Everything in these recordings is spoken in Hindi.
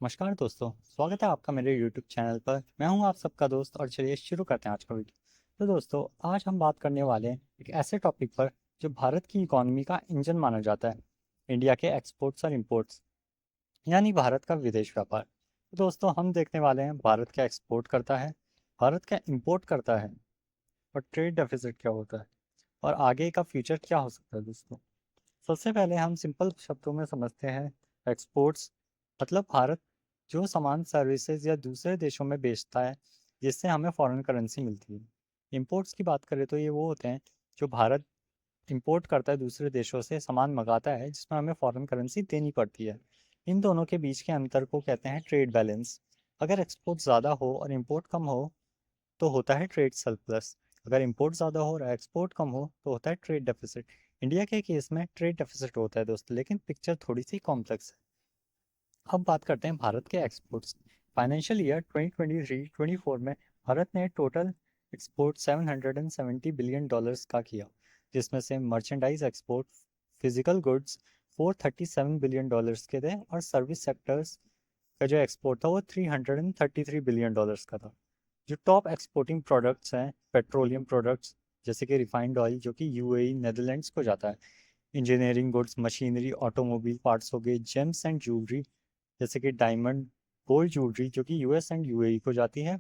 नमस्कार दोस्तों, स्वागत है आपका मेरे YouTube चैनल पर। मैं हूं आप सबका दोस्त और चलिए शुरू करते हैं आज का वीडियो। तो दोस्तों, आज हम बात करने वाले हैं एक ऐसे टॉपिक पर जो भारत की इकोनॉमी का इंजन माना जाता है, इंडिया के एक्सपोर्ट्स और इंपोर्ट्स, यानी भारत का विदेश व्यापार। तो दोस्तों, हम देखने वाले हैं भारत क्या एक्सपोर्ट करता है, भारत क्या इंपोर्ट करता है और ट्रेड डेफिसिट क्या होता है और आगे का फ्यूचर क्या हो सकता है। दोस्तों, सबसे पहले हम सिंपल शब्दों में समझते हैं। एक्सपोर्ट्स मतलब भारत जो सामान सर्विसेज या दूसरे देशों में बेचता है जिससे हमें फॉरेन करेंसी मिलती है। इंपोर्ट्स की बात करें तो ये वो होते हैं जो भारत इंपोर्ट करता है, दूसरे देशों से सामान मंगाता है जिसमें हमें फॉरेन करेंसी देनी पड़ती है। इन दोनों के बीच के अंतर को कहते हैं ट्रेड बैलेंस। अगर एक्सपोर्ट ज़्यादा हो और इंपोर्ट कम हो तो होता है ट्रेड सरप्लस। अगर इंपोर्ट ज़्यादा हो और एक्सपोर्ट कम हो तो होता है ट्रेड डेफिसिट। इंडिया के केस में ट्रेड डेफिसिट होता है दोस्तों, लेकिन पिक्चर थोड़ी सी कॉम्प्लेक्स है। अब बात करते हैं भारत के एक्सपोर्ट्स। फाइनेंशियल ईयर 2023-24 में भारत ने टोटल एक्सपोर्ट $770 बिलियन का किया, जिसमें से merchandise export, physical goods $437 billion के थे और सर्विस सेक्टर्स का जो एक्सपोर्ट था वो $333 बिलियन का था। जो टॉप एक्सपोर्टिंग प्रोडक्ट्स हैं, पेट्रोलियम प्रोडक्ट्स जैसे कि रिफाइंड ऑयल जो कि यूएई नेदरलैंड्स को जाता है, engineering goods, machinery, automobile parts हो गए, जेम्स एंड ज्वेलरी जैसे कि डायमंड, गोल्ड ज्वेलरी जो कि यूएस एंड यूएई को जाती है,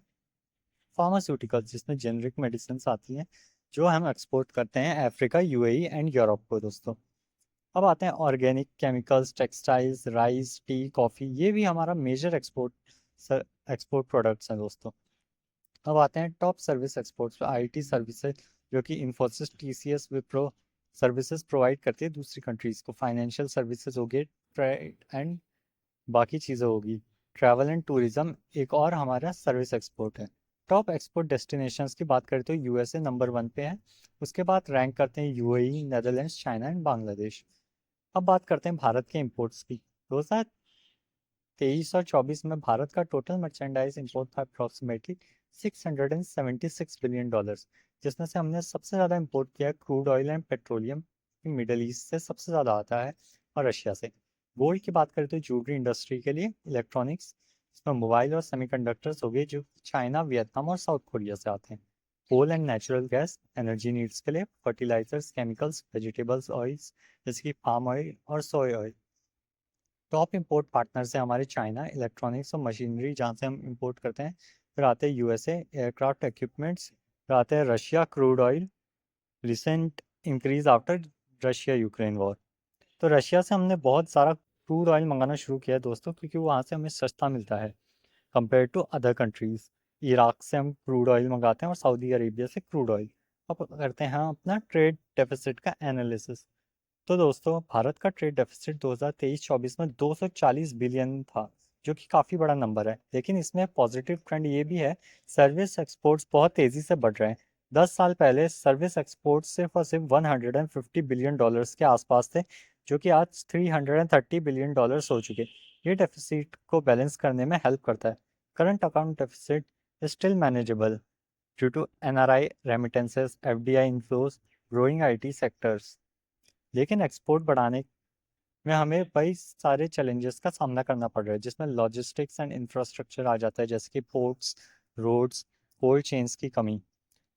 फार्मास्यूटिकल्स जिसमें जेनरिक मेडिसिन आती हैं जो हम एक्सपोर्ट करते हैं अफ्रीका, यूएई एंड यूरोप को। दोस्तों, अब आते हैं organic, chemicals, textiles, rice, T, coffee, ये भी हमारा मेजर एक्सपोर्ट प्रोडक्ट्स हैं दोस्तों। अब आते हैं टॉप सर्विस एक्सपोर्ट्स पे। आईटी सर्विसेज जो कि Infosys, TCS, Wipro services provide करती है दूसरी कंट्रीज़ को। फाइनेंशियल सर्विसेज हो गए, ट्रेड एंड बाकी चीज़ें होगी। ट्रैवल एंड टूरिज्म एक और हमारा सर्विस एक्सपोर्ट है। टॉप एक्सपोर्ट डेस्टिनेशंस की बात करें तो यूएसए नंबर 1 पे है, उसके बाद रैंक करते हैं UAE, Netherlands, China and Bangladesh. अब बात करते हैं भारत के इंपोर्ट्स की। 2023 और 24 में भारत का टोटल मर्चेंडाइज इंपोर्ट था अप्रॉक्सीमेटली $676 बिलियन, जिसमें से हमने सबसे ज़्यादा इंपोर्ट किया है crude oil and petroleum, middle east से सबसे ज़्यादा आता है और रशिया से। गोल्ड की बात करें तो ज्वेलरी इंडस्ट्री के लिए, इलेक्ट्रॉनिक्स इसमें मोबाइल और सेमीकंडक्टर्स हो गए जो चाइना, वियतनाम और साउथ कोरिया से आते हैं। Coal and natural gas energy needs के लिए, फर्टिलाइजर्स, केमिकल्स, वेजिटेबल्स ऑयल्स जैसे कि पाम ऑयल और सोया ऑयल। टॉप इंपोर्ट पार्टनर्स है हमारे चाइना, इलेक्ट्रॉनिक्स और मशीनरी जहाँ से हम इंपोर्ट करते हैं। फिर आते हैं यूएसए, एयरक्राफ्ट इक्विपमेंट्स। फिर आते हैं Russia, crude oil, recent increase after Russia Ukraine war. तो रशिया से हमने बहुत सारा क्रूड ऑयल मंगाना शुरू किया है दोस्तों, क्योंकि वहाँ से हमें सस्ता मिलता है compare to other countries. Iraq से हम क्रूड ऑयल मंगाते हैं और सऊदी अरेबिया से क्रूड ऑयल। अब करते हैं हम अपना ट्रेड डेफिसिट का एनालिसिस। तो दोस्तों, भारत का ट्रेड डेफिसिट 2023-24 में 240 बिलियन था, जो कि काफ़ी बड़ा नंबर है। लेकिन इसमें पॉजिटिव ट्रेंड ये भी है, सर्विस एक्सपोर्ट्स बहुत तेज़ी से बढ़ रहे हैं। 10 साल पहले सर्विस एक्सपोर्ट्स सिर्फ और सिर्फ $150 बिलियन के आसपास थे, जो कि आज $330 बिलियन हो चुके। ये डेफिसिट को बैलेंस करने में हेल्प करता है। Current account deficit still manageable due to NRI remittances, FDI inflows, growing IT sectors. लेकिन एक्सपोर्ट बढ़ाने में हमें कई सारे चैलेंजेस का सामना करना पड़ रहा है, जिसमें लॉजिस्टिक्स एंड इंफ्रास्ट्रक्चर आ जाता है, जैसे कि पोर्ट्स, रोड्स, कोल्ड चेन्स की कमी,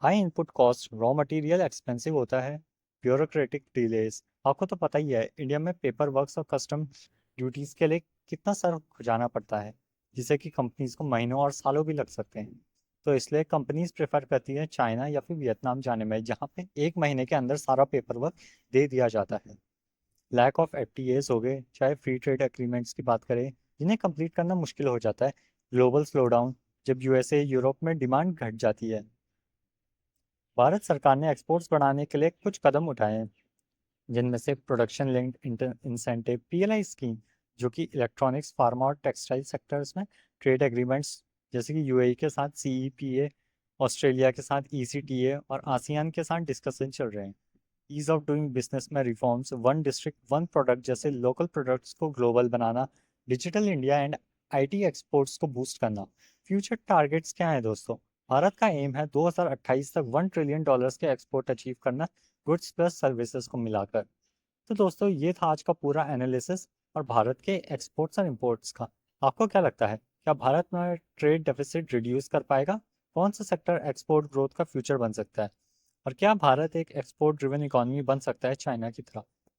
high input cost, raw material expensive होता है, ब्यूरोक्रेटिक डिलेज। आपको तो पता ही है इंडिया में पेपर वर्क्स और कस्टम ड्यूटीज़ के लिए कितना सर खुजाना पड़ता है, जिससे कि कंपनीज को महीनों और सालों भी लग सकते हैं। तो इसलिए कंपनीज प्रेफर करती है चाइना या फिर वियतनाम जाने में, जहाँ पे 1 महीने के अंदर सारा पेपर वर्क दे दिया जाता है। लैक ऑफ एफटीएस हो गए, चाहे फ्री ट्रेड एग्रीमेंट्स की बात करें, जिन्हें कंप्लीट करना मुश्किल हो जाता है। ग्लोबल स्लोडाउन, जब यूएसए, यूरोप में डिमांड घट जाती है। भारत सरकार ने एक्सपोर्ट्स बढ़ाने के लिए कुछ कदम उठाए हैं, जिनमें से production linked incentive PLI scheme, जो कि इलेक्ट्रॉनिक्स, फार्मा और टेक्सटाइल सेक्टर्स में ट्रेड एग्रीमेंट्स जैसे कि यूएई के साथ सीईपीए, ऑस्ट्रेलिया के साथ ईसीटीए और आसियान के साथ डिस्कशन चल रहे हैं। ईज ऑफ डूइंग बिजनेस में reforms, one district one product जैसे लोकल प्रोडक्ट्स को global banana, digital India and IT exports को बूस्ट करना। फ्यूचर टारगेट्स क्या है दोस्तों? भारत का एम है 2028 तक $1 ट्रिलियन के एक्सपोर्ट अचीव करना, गुड्स प्लस सर्विसेज को मिलाकर। तो दोस्तों ये था आज का पूरा एनालिसिस और भारत के एक्सपोर्ट्स और इंपोर्ट्स का। आपको क्या लगता है, क्या भारत में ट्रेड डेफिसिट रिड्यूस कर पाएगा? कौन सा सेक्टर एक्सपोर्ट ग्रोथ का फ्यूचर बन सकता है? और क्या भारत एक एक्सपोर्ट ड्रिवन इकोनॉमी बन सकता है चाइना की तरह?